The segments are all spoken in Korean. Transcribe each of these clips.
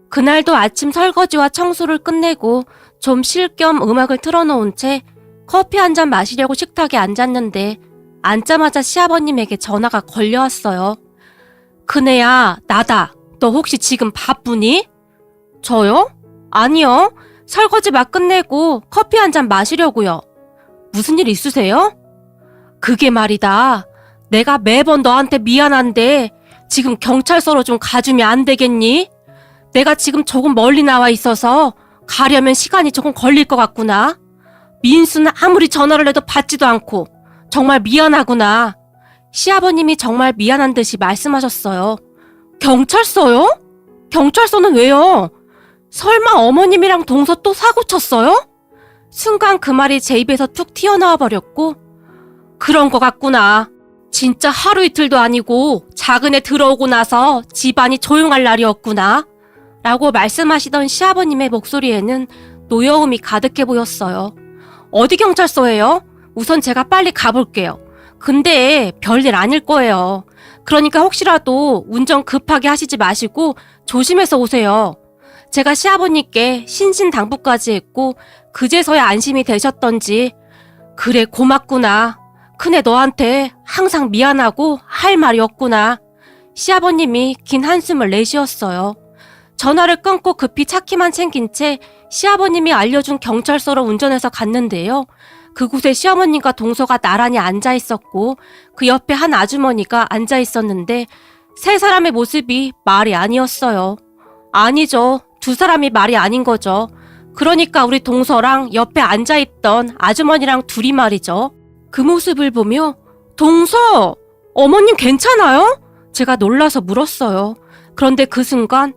그날도 아침 설거지와 청소를 끝내고 좀 쉴 겸 음악을 틀어놓은 채 커피 한 잔 마시려고 식탁에 앉았는데 앉자마자 시아버님에게 전화가 걸려왔어요. 큰애야, 나다. 너 혹시 지금 바쁘니? 저요? 아니요. 설거지 막 끝내고 커피 한 잔 마시려고요. 무슨 일 있으세요? 그게 말이다. 내가 매번 너한테 미안한데 지금 경찰서로 좀 가주면 안 되겠니? 내가 지금 조금 멀리 나와 있어서 가려면 시간이 조금 걸릴 것 같구나. 민수는 아무리 전화를 해도 받지도 않고 정말 미안하구나. 시아버님이 정말 미안한 듯이 말씀하셨어요. 경찰서요? 경찰서는 왜요? 설마 어머님이랑 동서 또 사고 쳤어요? 순간 그 말이 제 입에서 툭 튀어나와 버렸고, 그런 것 같구나. 진짜 하루 이틀도 아니고 작은 애 들어오고 나서 집안이 조용할 날이었구나. 라고 말씀하시던 시아버님의 목소리에는 노여움이 가득해 보였어요. 어디 경찰서예요? 우선 제가 빨리 가볼게요. 근데 별일 아닐 거예요. 그러니까 혹시라도 운전 급하게 하시지 마시고 조심해서 오세요. 제가 시아버님께 신신당부까지 했고 그제서야 안심이 되셨던지, 그래 고맙구나. 큰애 너한테 항상 미안하고 할 말이 없구나. 시아버님이 긴 한숨을 내쉬었어요. 전화를 끊고 급히 차키만 챙긴 채 시아버님이 알려준 경찰서로 운전해서 갔는데요. 그곳에 시어머님과 동서가 나란히 앉아 있었고 그 옆에 한 아주머니가 앉아 있었는데 세 사람의 모습이 말이 아니었어요. 아니죠. 두 사람이 말이 아닌 거죠. 그러니까 우리 동서랑 옆에 앉아있던 아주머니랑 둘이 말이죠. 그 모습을 보며 동서! 어머님 괜찮아요? 제가 놀라서 물었어요. 그런데 그 순간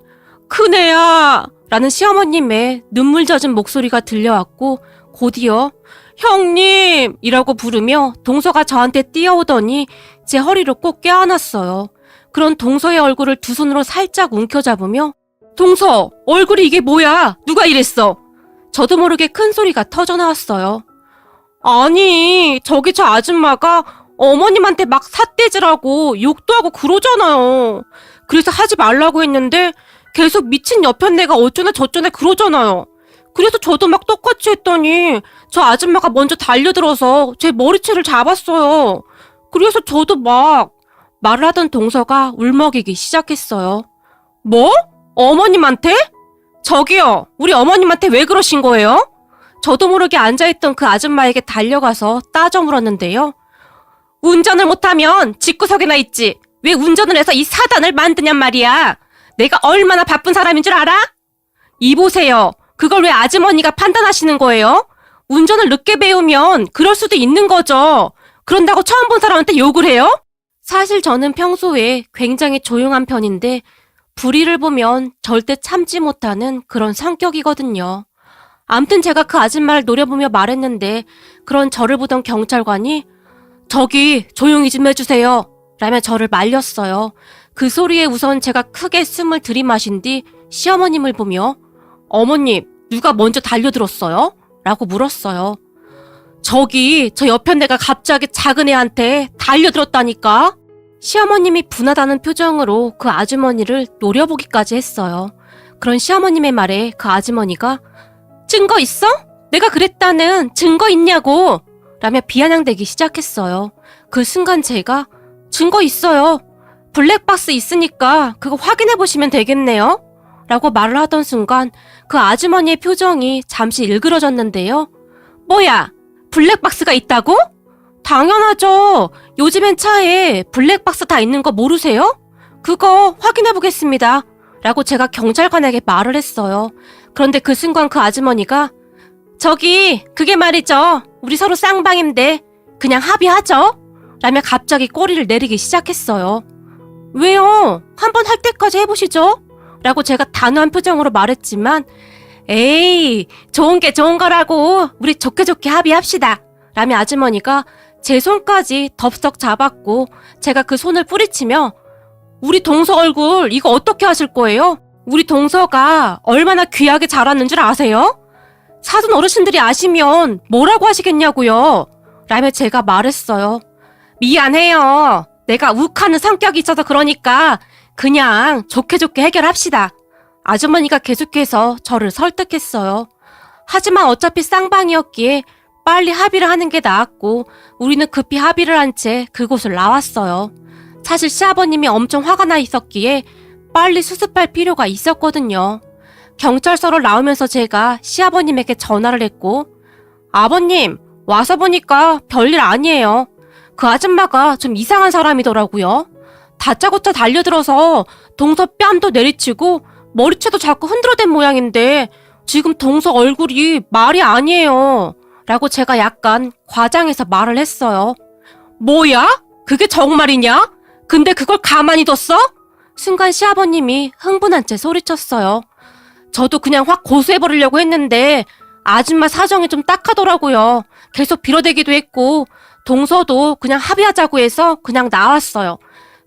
큰애야! 라는 시어머님의 눈물 젖은 목소리가 들려왔고 곧이어 형님! 이라고 부르며 동서가 저한테 뛰어오더니 제 허리를 꼭 껴안았어요. 그런 동서의 얼굴을 두 손으로 살짝 움켜잡으며 동서! 얼굴이 이게 뭐야? 누가 이랬어? 저도 모르게 큰 소리가 터져나왔어요. 아니, 저기 저 아줌마가 어머님한테 막 삿대질하고 욕도 하고 그러잖아요. 그래서 하지 말라고 했는데 계속 미친 여편네가 어쩌네 저쩌네 그러잖아요. 그래서 저도 막 똑같이 했더니 저 아줌마가 먼저 달려들어서 제 머리채를 잡았어요. 그래서 저도 막 말을 하던 동서가 울먹이기 시작했어요. 뭐? 어머님한테? 저기요, 우리 어머님한테 왜 그러신 거예요? 저도 모르게 앉아있던 그 아줌마에게 달려가서 따져 물었는데요. 운전을 못하면 집구석에나 있지. 왜 운전을 해서 이 사단을 만드냔 말이야. 내가 얼마나 바쁜 사람인 줄 알아? 이보세요. 그걸 왜 아주머니가 판단하시는 거예요? 운전을 늦게 배우면 그럴 수도 있는 거죠. 그런다고 처음 본 사람한테 욕을 해요? 사실 저는 평소에 굉장히 조용한 편인데 불의를 보면 절대 참지 못하는 그런 성격이거든요. 암튼 제가 그 아줌마를 노려보며 말했는데 그런 저를 보던 경찰관이 저기 조용히 좀 해주세요 라며 저를 말렸어요. 그 소리에 우선 제가 크게 숨을 들이마신 뒤 시어머님을 보며 어머님 누가 먼저 달려들었어요? 라고 물었어요. 저기 저 여편네가 갑자기 작은 애한테 달려들었다니까. 시어머님이 분하다는 표정으로 그 아주머니를 노려보기까지 했어요. 그런 시어머님의 말에 그 아주머니가 증거 있어? 내가 그랬다는 증거 있냐고! 라며 비아냥대기 시작했어요. 그 순간 제가 증거 있어요. 블랙박스 있으니까 그거 확인해보시면 되겠네요. 라고 말을 하던 순간 그 아주머니의 표정이 잠시 일그러졌는데요. 뭐야? 블랙박스가 있다고? 당연하죠. 요즘엔 차에 블랙박스 다 있는 거 모르세요? 그거 확인해보겠습니다. 라고 제가 경찰관에게 말을 했어요. 그런데 그 순간 그 아주머니가 저기 그게 말이죠. 우리 서로 쌍방인데 그냥 합의하죠. 라며 갑자기 꼬리를 내리기 시작했어요. 왜요? 한번 할 때까지 해보시죠. 라고 제가 단호한 표정으로 말했지만 에이 좋은 게 좋은 거라고 우리 좋게 좋게 합의합시다. 라며 아주머니가 제 손까지 덥석 잡았고 제가 그 손을 뿌리치며 우리 동서 얼굴 이거 어떻게 하실 거예요? 우리 동서가 얼마나 귀하게 자랐는 줄 아세요? 사돈 어르신들이 아시면 뭐라고 하시겠냐고요? 라며 제가 말했어요. 미안해요. 내가 욱하는 성격이 있어서 그러니까 그냥 좋게 좋게 해결합시다. 아주머니가 계속해서 저를 설득했어요. 하지만 어차피 쌍방이었기에 빨리 합의를 하는 게 나았고 우리는 급히 합의를 한 채 그곳을 나왔어요. 사실 시아버님이 엄청 화가 나 있었기에 빨리 수습할 필요가 있었거든요. 경찰서를 나오면서 제가 시아버님에게 전화를 했고 아버님, 와서 보니까 별일 아니에요. 그 아줌마가 좀 이상한 사람이더라고요. 다짜고짜 달려들어서 동서 뺨도 내리치고 머리채도 자꾸 흔들어댄 모양인데 지금 동서 얼굴이 말이 아니에요. 라고 제가 약간 과장해서 말을 했어요. 뭐야? 그게 정말이냐? 근데 그걸 가만히 뒀어? 순간 시아버님이 흥분한 채 소리쳤어요. 저도 그냥 확 고소해버리려고 했는데 아줌마 사정이 좀 딱하더라고요. 계속 빌어대기도 했고 동서도 그냥 합의하자고 해서 그냥 나왔어요.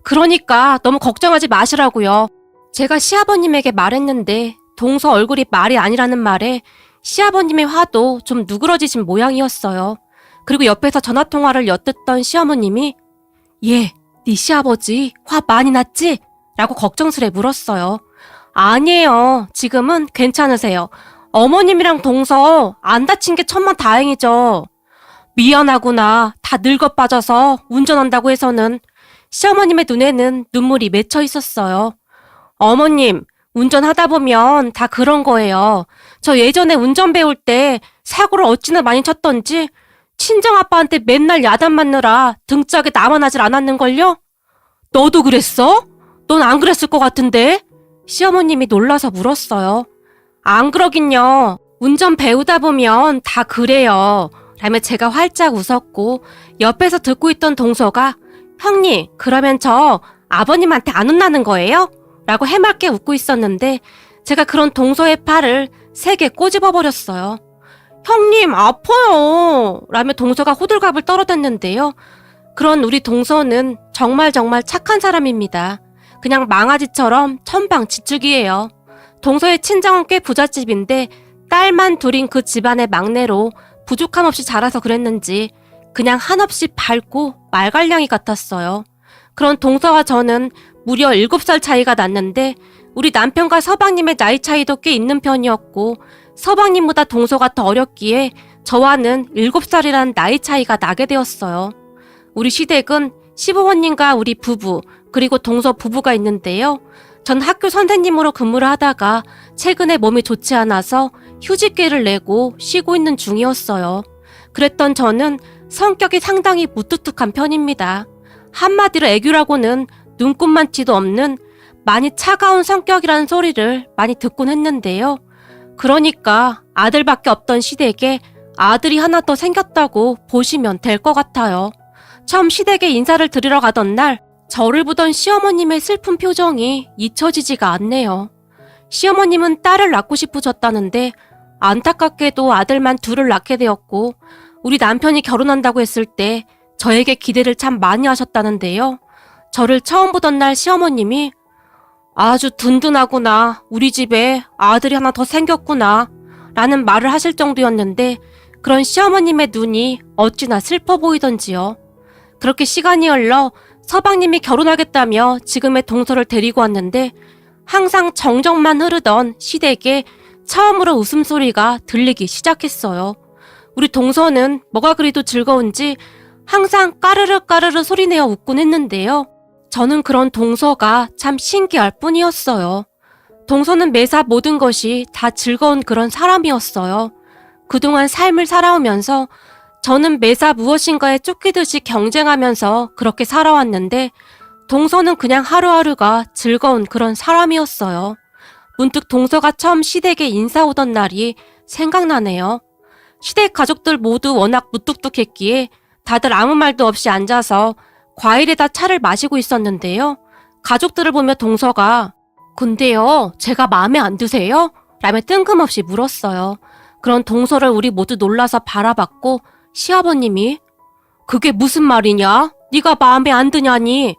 그러니까 너무 걱정하지 마시라고요. 제가 시아버님에게 말했는데 동서 얼굴이 말이 아니라는 말에 시아버님의 화도 좀 누그러지신 모양이었어요. 그리고 옆에서 전화통화를 엿듣던 시어머님이 네 시아버지 화 많이 났지? 라고 걱정스레 물었어요. 아니에요. 지금은 괜찮으세요. 어머님이랑 동서 안 다친 게 천만다행이죠. 미안하구나. 다 늙어 빠져서 운전한다고 해서는. 시어머님의 눈에는 눈물이 맺혀 있었어요. 어머님, 운전하다 보면 다 그런 거예요. 저 예전에 운전 배울 때 사고를 어찌나 많이 쳤던지 친정아빠한테 맨날 야단 맞느라 등짝에 나만 하질 않았는걸요? 너도 그랬어? 넌 안 그랬을 것 같은데? 시어머님이 놀라서 물었어요. 안 그러긴요. 운전 배우다 보면 다 그래요. 라며 제가 활짝 웃었고 옆에서 듣고 있던 동서가 형님, 그러면 저 아버님한테 안 혼나는 거예요? 라고 해맑게 웃고 있었는데 제가 그런 동서의 팔을 세게 꼬집어 버렸어요. 형님, 아파요. 라며 동서가 호들갑을 떨어댔는데요. 그런 우리 동서는 정말 착한 사람입니다. 그냥 망아지처럼 천방지축이에요. 동서의 친정은 꽤 부잣집인데 딸만 둘인 그 집안의 막내로 부족함 없이 자라서 그랬는지 그냥 한없이 밝고 말갈량이 같았어요. 그런 동서와 저는 무려 7살 차이가 났는데 우리 남편과 서방님의 나이 차이도 꽤 있는 편이었고 서방님보다 동서가 더 어렸기에 저와는 7살이라는 나이 차이가 나게 되었어요. 우리 시댁은 시부모님과 우리 부부 그리고 동서 부부가 있는데요. 전 학교 선생님으로 근무를 하다가 최근에 몸이 좋지 않아서 휴직계를 내고 쉬고 있는 중이었어요. 그랬던 저는 성격이 상당히 무뚝뚝한 편입니다. 한마디로 애교라고는 눈꼽만치도 없는 많이 차가운 성격이라는 소리를 많이 듣곤 했는데요. 그러니까 아들밖에 없던 시댁에 아들이 하나 더 생겼다고 보시면 될 것 같아요. 처음 시댁에 인사를 드리러 가던 날 저를 보던 시어머님의 슬픈 표정이 잊혀지지가 않네요. 시어머님은 딸을 낳고 싶으셨다는데 안타깝게도 아들만 둘을 낳게 되었고 우리 남편이 결혼한다고 했을 때 저에게 기대를 참 많이 하셨다는데요. 저를 처음 보던 날 시어머님이 아주 든든하구나. 우리 집에 아들이 하나 더 생겼구나. 라는 말을 하실 정도였는데 그런 시어머님의 눈이 어찌나 슬퍼 보이던지요. 그렇게 시간이 흘러 서방님이 결혼하겠다며 지금의 동서를 데리고 왔는데 항상 정적만 흐르던 시댁에 처음으로 웃음소리가 들리기 시작했어요. 우리 동서는 뭐가 그리도 즐거운지 항상 까르르 까르르 소리내어 웃곤 했는데요. 저는 그런 동서가 참 신기할 뿐이었어요. 동서는 매사 모든 것이 다 즐거운 그런 사람이었어요. 그동안 삶을 살아오면서 저는 매사 무엇인가에 쫓기듯이 경쟁하면서 그렇게 살아왔는데 동서는 그냥 하루하루가 즐거운 그런 사람이었어요. 문득 동서가 처음 시댁에 인사 오던 날이 생각나네요. 시댁 가족들 모두 워낙 무뚝뚝했기에 다들 아무 말도 없이 앉아서 과일에다 차를 마시고 있었는데요. 가족들을 보며 동서가 근데요, 제가 마음에 안 드세요? 라며 뜬금없이 물었어요. 그런 동서를 우리 모두 놀라서 바라봤고 시아버님이 그게 무슨 말이냐? 네가 마음에 안 드냐니?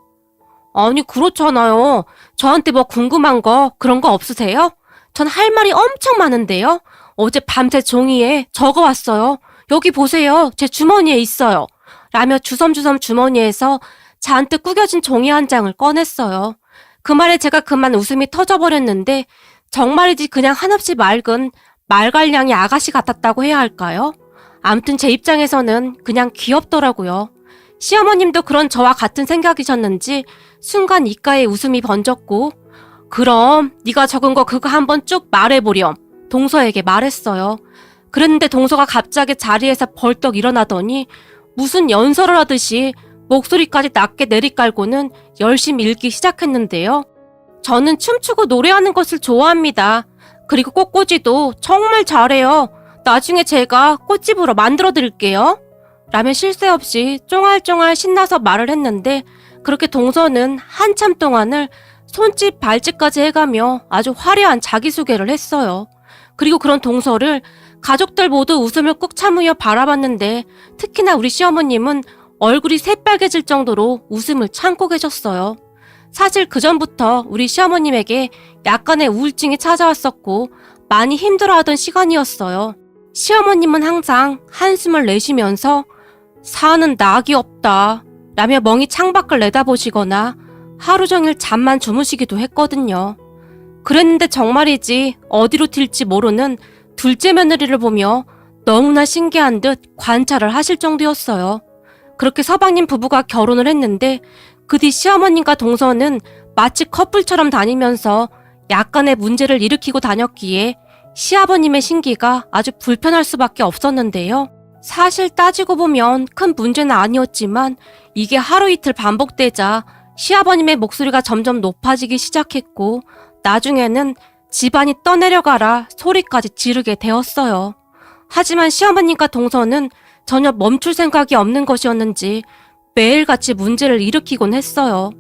아니 그렇잖아요. 저한테 뭐 궁금한 거 그런 거 없으세요? 전 할 말이 엄청 많은데요. 어제 밤새 종이에 적어왔어요. 여기 보세요. 제 주머니에 있어요. 라며 주섬주섬 주머니에서 잔뜩 구겨진 종이 한 장을 꺼냈어요. 그 말에 제가 그만 웃음이 터져버렸는데 정말이지 그냥 한없이 맑은 말갈량이 아가씨 같았다고 해야 할까요? 암튼 제 입장에서는 그냥 귀엽더라고요. 시어머님도 그런 저와 같은 생각이셨는지 순간 입가에 웃음이 번졌고 그럼 네가 적은 거 그거 한번 쭉 말해보렴 동서에게 말했어요. 그랬는데 동서가 갑자기 자리에서 벌떡 일어나더니 무슨 연설을 하듯이 목소리까지 낮게 내리깔고는 열심히 읽기 시작했는데요. 저는 춤추고 노래하는 것을 좋아합니다. 그리고 꽃꽂이도 정말 잘해요. 나중에 제가 꽃집으로 만들어 드릴게요. 라며 쉴 새 없이 쫑알쫑알 신나서 말을 했는데 그렇게 동서는 한참 동안을 손짓 발짓까지 해가며 아주 화려한 자기소개를 했어요. 그리고 그런 동서를 가족들 모두 웃음을 꾹 참으며 바라봤는데 특히나 우리 시어머님은 얼굴이 새빨개질 정도로 웃음을 참고 계셨어요. 사실 그전부터 우리 시어머님에게 약간의 우울증이 찾아왔었고 많이 힘들어하던 시간이었어요. 시어머님은 항상 한숨을 내쉬면서 사는 낙이 없다 라며 멍이 창밖을 내다보시거나 하루 종일 잠만 주무시기도 했거든요. 그랬는데 정말이지 어디로 튈지 모르는 둘째 며느리를 보며 너무나 신기한 듯 관찰을 하실 정도였어요. 그렇게 서방님 부부가 결혼을 했는데 그 뒤 시어머님과 동서는 마치 커플처럼 다니면서 약간의 문제를 일으키고 다녔기에 시아버님의 신기가 아주 불편할 수밖에 없었는데요. 사실 따지고 보면 큰 문제는 아니었지만 이게 하루 이틀 반복되자 시아버님의 목소리가 점점 높아지기 시작했고 나중에는 집안이 떠내려가라 소리까지 지르게 되었어요. 하지만 시어머님과 동서는 전혀 멈출 생각이 없는 것이었는지 매일같이 문제를 일으키곤 했어요.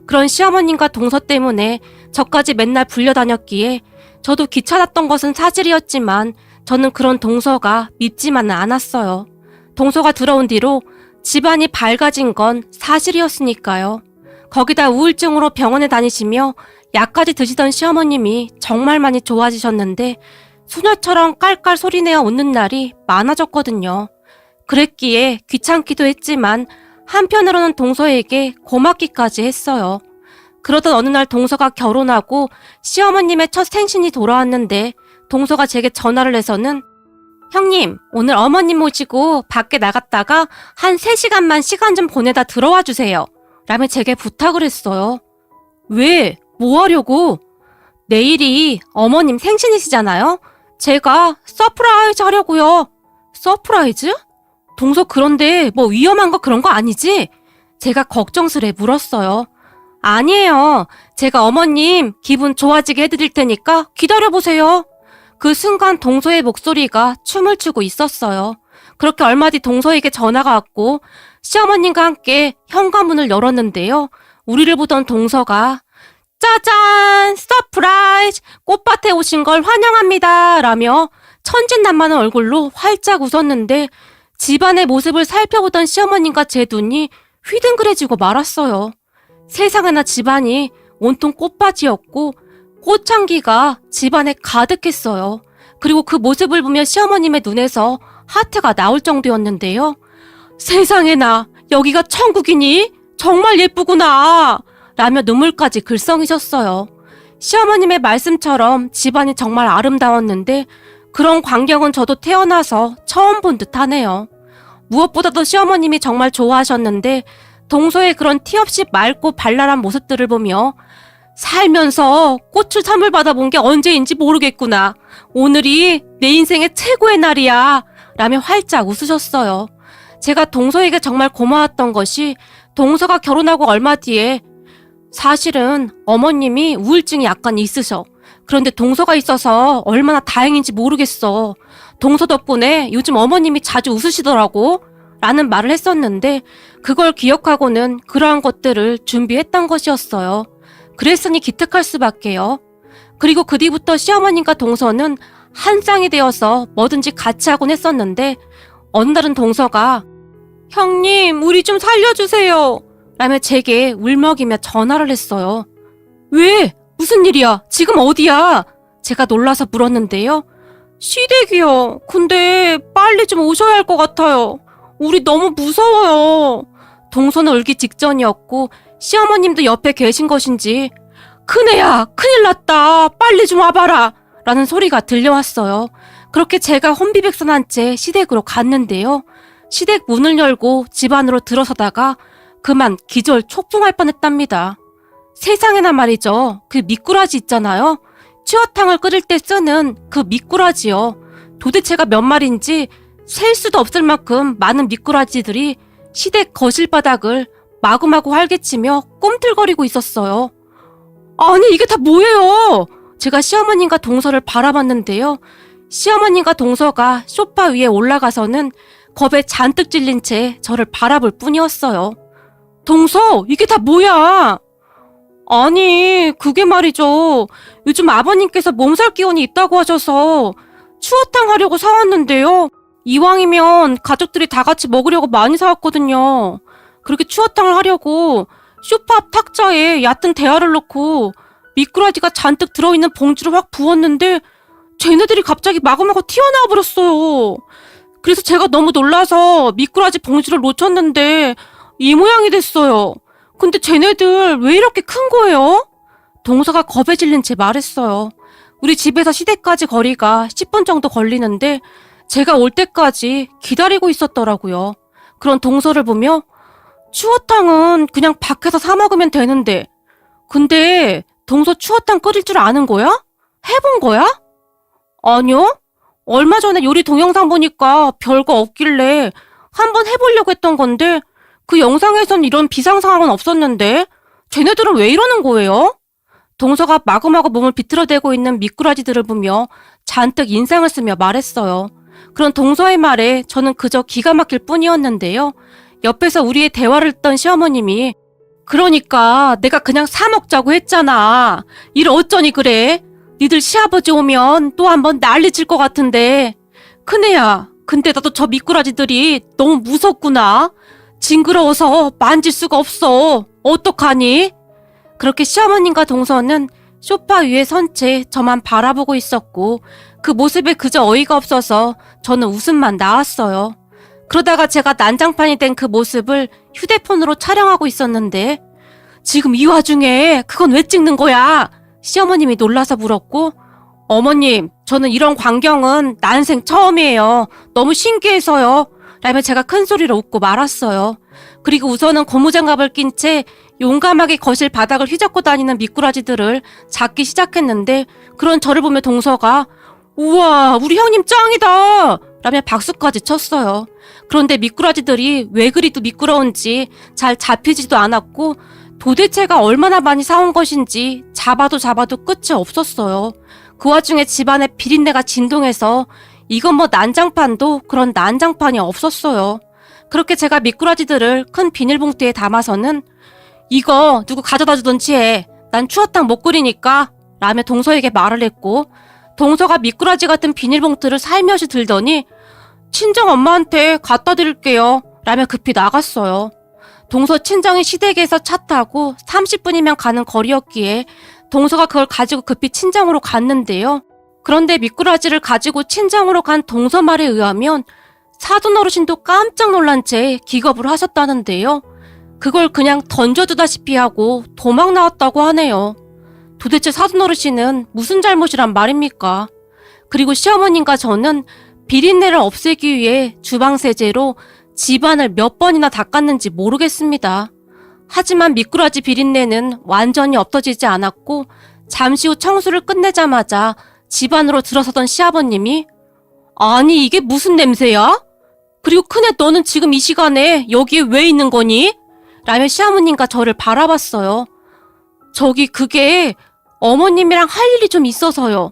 그런 시어머님과 동서 때문에 저까지 맨날 불려다녔기에 저도 귀찮았던 것은 사실이었지만 저는 그런 동서가 밉지만은 않았어요. 동서가 들어온 뒤로 집안이 밝아진 건 사실이었으니까요. 거기다 우울증으로 병원에 다니시며 약까지 드시던 시어머님이 정말 많이 좋아지셨는데 소녀처럼 깔깔 소리내어 웃는 날이 많아졌거든요. 그랬기에 귀찮기도 했지만 한편으로는 동서에게 고맙기까지 했어요. 그러던 어느 날 동서가 결혼하고 시어머님의 첫 생신이 돌아왔는데 동서가 제게 전화를 해서는 형님, 오늘 어머님 모시고 밖에 나갔다가 한 3시간만 시간 좀 보내다 들어와 주세요. 라며 제게 부탁을 했어요. 왜? 뭐 하려고? 내일이 어머님 생신이시잖아요? 제가 서프라이즈 하려고요. 서프라이즈? 동서 그런데 뭐 위험한 거 그런 거 아니지? 제가 걱정스레 물었어요. 아니에요. 제가 어머님 기분 좋아지게 해드릴 테니까 기다려보세요. 그 순간 동서의 목소리가 춤을 추고 있었어요. 그렇게 얼마 뒤 동서에게 전화가 왔고 시어머님과 함께 현관문을 열었는데요. 우리를 보던 동서가 짜잔! 서프라이즈! 꽃밭에 오신 걸 환영합니다! 라며 천진난만한 얼굴로 활짝 웃었는데 집안의 모습을 살펴보던 시어머님과 제 눈이 휘둥그레지고 말았어요. 세상에나 집안이 온통 꽃밭이었고 꽃향기가 집안에 가득했어요. 그리고 그 모습을 보며 시어머님의 눈에서 하트가 나올 정도였는데요. 세상에나 여기가 천국이니? 정말 예쁘구나! 라며 눈물까지 글썽이셨어요. 시어머님의 말씀처럼 집안이 정말 아름다웠는데 그런 광경은 저도 태어나서 처음 본 듯하네요. 무엇보다도 시어머님이 정말 좋아하셨는데 동서의 그런 티 없이 맑고 발랄한 모습들을 보며 살면서 꽃을 선물 받아본 게 언제인지 모르겠구나. 오늘이 내 인생의 최고의 날이야. 라며 활짝 웃으셨어요. 제가 동서에게 정말 고마웠던 것이 동서가 결혼하고 얼마 뒤에 사실은 어머님이 우울증이 약간 있으셔. 그런데 동서가 있어서 얼마나 다행인지 모르겠어. 동서 덕분에 요즘 어머님이 자주 웃으시더라고. 라는 말을 했었는데 그걸 기억하고는 그러한 것들을 준비했던 것이었어요. 그랬으니 기특할 수밖에요. 그리고 그 뒤부터 시어머님과 동서는 한 쌍이 되어서 뭐든지 같이 하곤 했었는데 어느 날은 동서가 형님 우리 좀 살려주세요. 라며 제게 울먹이며 전화를 했어요. 왜? 무슨 일이야? 지금 어디야? 제가 놀라서 물었는데요. 시댁이요. 근데 빨리 좀 오셔야 할 것 같아요. 우리 너무 무서워요. 동서는 울기 직전이었고 시어머님도 옆에 계신 것인지 큰애야, 큰일 났다. 빨리 좀 와봐라. 라는 소리가 들려왔어요. 그렇게 제가 혼비백산한 채 시댁으로 갔는데요. 시댁 문을 열고 집 안으로 들어서다가 그만 기절 촉풍할 뻔했답니다. 세상에나 말이죠. 그 미꾸라지 있잖아요. 추어탕을 끓일 때 쓰는 그 미꾸라지요. 도대체가 몇 마리인지 셀 수도 없을 만큼 많은 미꾸라지들이 시댁 거실 바닥을 마구마구 활개치며 꿈틀거리고 있었어요. 아니 이게 다 뭐예요? 제가 시어머님과 동서를 바라봤는데요. 시어머님과 동서가 소파 위에 올라가서는 겁에 잔뜩 질린 채 저를 바라볼 뿐이었어요. 동서, 이게 다 뭐야? 아니, 그게 말이죠. 요즘 아버님께서 몸살 기운이 있다고 하셔서 추어탕 하려고 사왔는데요. 이왕이면 가족들이 다 같이 먹으려고 많이 사왔거든요. 그렇게 추어탕을 하려고 소파 앞 탁자에 얕은 대야를 넣고 미꾸라지가 잔뜩 들어있는 봉지를 확 부었는데 쟤네들이 갑자기 마구마구 튀어나와 버렸어요. 그래서 제가 너무 놀라서 미꾸라지 봉지를 놓쳤는데 이 모양이 됐어요. 근데 쟤네들 왜 이렇게 큰 거예요? 동서가 겁에 질린 채 말했어요. 우리 집에서 시댁까지 거리가 10분 정도 걸리는데 제가 올 때까지 기다리고 있었더라고요. 그런 동서를 보며 추어탕은 그냥 밖에서 사 먹으면 되는데 근데 동서 추어탕 끓일 줄 아는 거야? 해본 거야? 아니요. 얼마 전에 요리 동영상 보니까 별거 없길래 한번 해보려고 했던 건데 그 영상에선 이런 비상 상황은 없었는데 쟤네들은 왜 이러는 거예요? 동서가 마구마구 몸을 비틀어대고 있는 미꾸라지들을 보며 잔뜩 인상을 쓰며 말했어요. 그런 동서의 말에 저는 그저 기가 막힐 뿐이었는데요. 옆에서 우리의 대화를 듣던 시어머님이 그러니까 내가 그냥 사 먹자고 했잖아. 일 어쩌니 그래? 니들 시아버지 오면 또 한번 난리 칠 것 같은데. 큰애야, 근데 나도 저 미꾸라지들이 너무 무섭구나. 징그러워서 만질 수가 없어. 어떡하니? 그렇게 시어머님과 동서는 소파 위에 선 채 저만 바라보고 있었고 그 모습에 그저 어이가 없어서 저는 웃음만 나왔어요. 그러다가 제가 난장판이 된 그 모습을 휴대폰으로 촬영하고 있었는데 지금 이 와중에 그건 왜 찍는 거야? 시어머님이 놀라서 물었고 어머님, 저는 이런 광경은 난생 처음이에요. 너무 신기해서요. 라며 제가 큰 소리로 웃고 말았어요. 그리고 우선은 고무장갑을 낀 채 용감하게 거실 바닥을 휘젓고 다니는 미꾸라지들을 잡기 시작했는데 그런 저를 보며 동서가 우와, 우리 형님 짱이다! 라며 박수까지 쳤어요. 그런데 미꾸라지들이 왜 그리도 미끄러운지 잘 잡히지도 않았고 도대체가 얼마나 많이 사온 것인지 잡아도 끝이 없었어요. 그 와중에 집안에 비린내가 진동해서 이건 뭐 난장판도 그런 난장판이 없었어요. 그렇게 제가 미꾸라지들을 큰 비닐봉투에 담아서는 이거 누구 가져다 주던지 해. 난 추어탕 못 끓이니까 라며 동서에게 말을 했고 동서가 미꾸라지 같은 비닐봉투를 살며시 들더니 친정 엄마한테 갖다 드릴게요 라며 급히 나갔어요. 동서 친정이 시댁에서 차 타고 30분이면 가는 거리였기에 동서가 그걸 가지고 급히 친정으로 갔는데요. 그런데 미꾸라지를 가지고 친정으로 간 동서 말에 의하면 사돈 어르신도 깜짝 놀란 채 기겁을 하셨다는데요. 그걸 그냥 던져두다시피 하고 도망 나왔다고 하네요. 도대체 사돈 어르신은 무슨 잘못이란 말입니까? 그리고 시어머님과 저는 비린내를 없애기 위해 주방세제로 집안을 몇 번이나 닦았는지 모르겠습니다. 하지만 미꾸라지 비린내는 완전히 없어지지 않았고 잠시 후 청소를 끝내자마자 집 안으로 들어서던 시아버님이 아니 이게 무슨 냄새야? 그리고 큰애 너는 지금 이 시간에 여기에 왜 있는 거니? 라며 시어머님과 저를 바라봤어요. 저기 그게 어머님이랑 할 일이 좀 있어서요.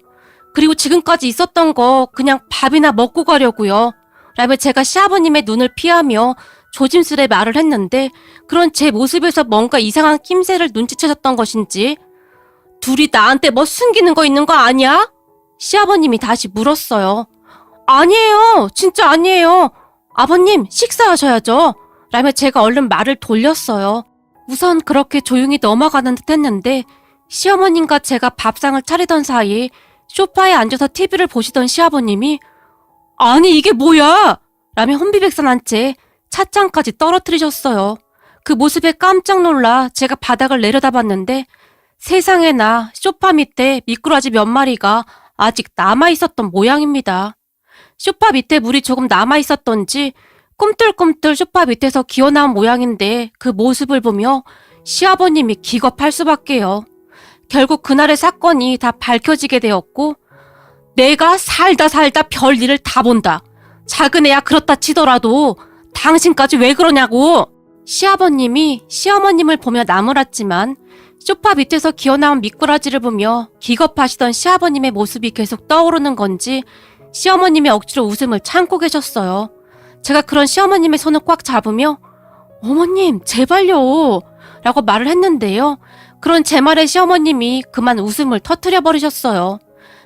그리고 지금까지 있었던 거 그냥 밥이나 먹고 가려고요. 라며 제가 시아버님의 눈을 피하며 조심스레 말을 했는데 그런 제 모습에서 뭔가 이상한 낌새를 눈치채셨던 것인지 둘이 나한테 뭐 숨기는 거 있는 거 아니야? 시아버님이 다시 물었어요. 아니에요. 진짜 아니에요. 아버님 식사하셔야죠. 라며 제가 얼른 말을 돌렸어요. 우선 그렇게 조용히 넘어가는 듯 했는데 시어머님과 제가 밥상을 차리던 사이 소파에 앉아서 TV를 보시던 시아버님이 아니 이게 뭐야? 라며 혼비백산한 채 찻잔까지 떨어뜨리셨어요. 그 모습에 깜짝 놀라 제가 바닥을 내려다봤는데 세상에나 소파 밑에 미꾸라지 몇 마리가 아직 남아있었던 모양입니다. 소파 밑에 물이 조금 남아있었던지 꿈틀꿈틀 소파 밑에서 기어나온 모양인데 그 모습을 보며 시아버님이 기겁할 수밖에요. 결국 그날의 사건이 다 밝혀지게 되었고 내가 살다 별일을 다 본다. 작은 애야 그렇다 치더라도 당신까지 왜 그러냐고. 시아버님이 시어머님을 보며 나무랐지만 소파 밑에서 기어나온 미꾸라지를 보며 기겁하시던 시아버님의 모습이 계속 떠오르는 건지 시어머님이 억지로 웃음을 참고 계셨어요. 제가 그런 시어머님의 손을 꽉 잡으며 어머님 제발요 라고 말을 했는데요. 그런 제 말에 시어머님이 그만 웃음을 터뜨려 버리셨어요.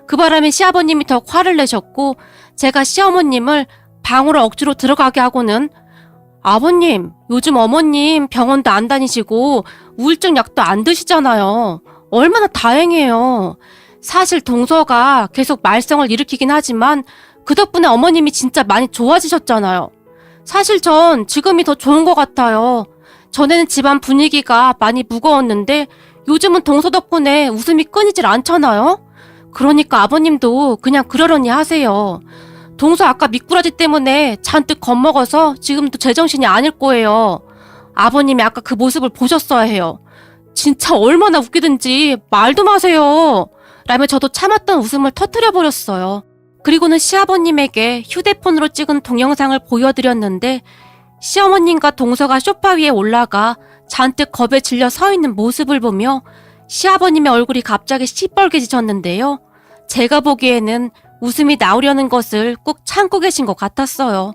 그 바람에 시아버님이 더 화를 내셨고 제가 시어머님을 방으로 억지로 들어가게 하고는 아버님, 요즘 어머님 병원도 안 다니시고 우울증 약도 안 드시잖아요. 얼마나 다행이에요. 사실 동서가 계속 말썽을 일으키긴 하지만 그 덕분에 어머님이 진짜 많이 좋아지셨잖아요. 사실 전 지금이 더 좋은 것 같아요. 전에는 집안 분위기가 많이 무거웠는데 요즘은 동서 덕분에 웃음이 끊이질 않잖아요. 그러니까 아버님도 그냥 그러려니 하세요. 동서 아까 미꾸라지 때문에 잔뜩 겁먹어서 지금도 제정신이 아닐 거예요. 아버님이 아까 그 모습을 보셨어야 해요. 진짜 얼마나 웃기든지 말도 마세요. 라며 저도 참았던 웃음을 터뜨려버렸어요. 그리고는 시아버님에게 휴대폰으로 찍은 동영상을 보여드렸는데 시어머님과 동서가 소파 위에 올라가 잔뜩 겁에 질려 서 있는 모습을 보며 시아버님의 얼굴이 갑자기 시뻘개지셨는데요. 제가 보기에는 웃음이 나오려는 것을 꾹 참고 계신 것 같았어요.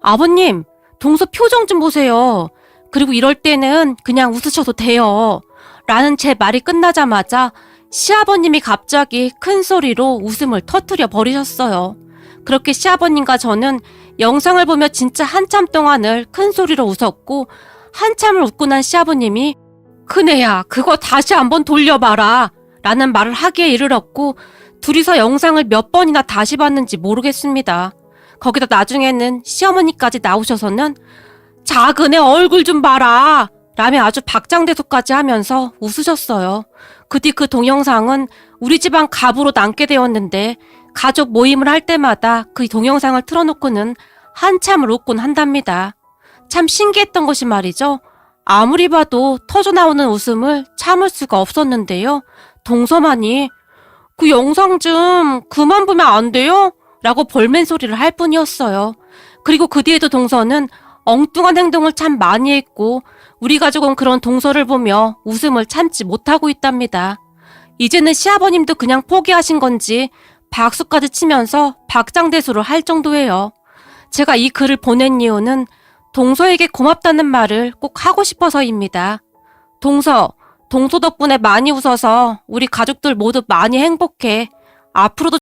아버님, 동서 표정 좀 보세요. 그리고 이럴 때는 그냥 웃으셔도 돼요. 라는 제 말이 끝나자마자 시아버님이 갑자기 큰 소리로 웃음을 터뜨려 버리셨어요. 그렇게 시아버님과 저는 영상을 보며 진짜 한참 동안을 큰 소리로 웃었고 한참을 웃고 난 시아버님이 큰애야 그거 다시 한번 돌려봐라 라는 말을 하기에 이르렀고 둘이서 영상을 몇 번이나 다시 봤는지 모르겠습니다. 거기다 나중에는 시어머니까지 나오셔서는 작은 애 얼굴 좀 봐라 라며 아주 박장대소까지 하면서 웃으셨어요. 그 뒤 그 동영상은 우리 집안 가부로 남게 되었는데 가족 모임을 할 때마다 그 동영상을 틀어놓고는 한참을 웃곤 한답니다. 참 신기했던 것이 말이죠. 아무리 봐도 터져나오는 웃음을 참을 수가 없었는데요. 동서만이 그 영상 좀 그만 보면 안 돼요? 라고 볼멘 소리를 할 뿐이었어요. 그리고 그 뒤에도 동서는 엉뚱한 행동을 참 많이 했고 우리 가족은 그런 동서를 보며 웃음을 참지 못하고 있답니다. 이제는 시아버님도 그냥 포기하신 건지 박수까지 치면서 박장대소를 할 정도예요. 제가 이 글을 보낸 이유는 동서에게 고맙다는 말을 꼭 하고 싶어서입니다. 동서 덕분에 많이 웃어서 우리 가족들 모두 많이 행복해. 앞으로도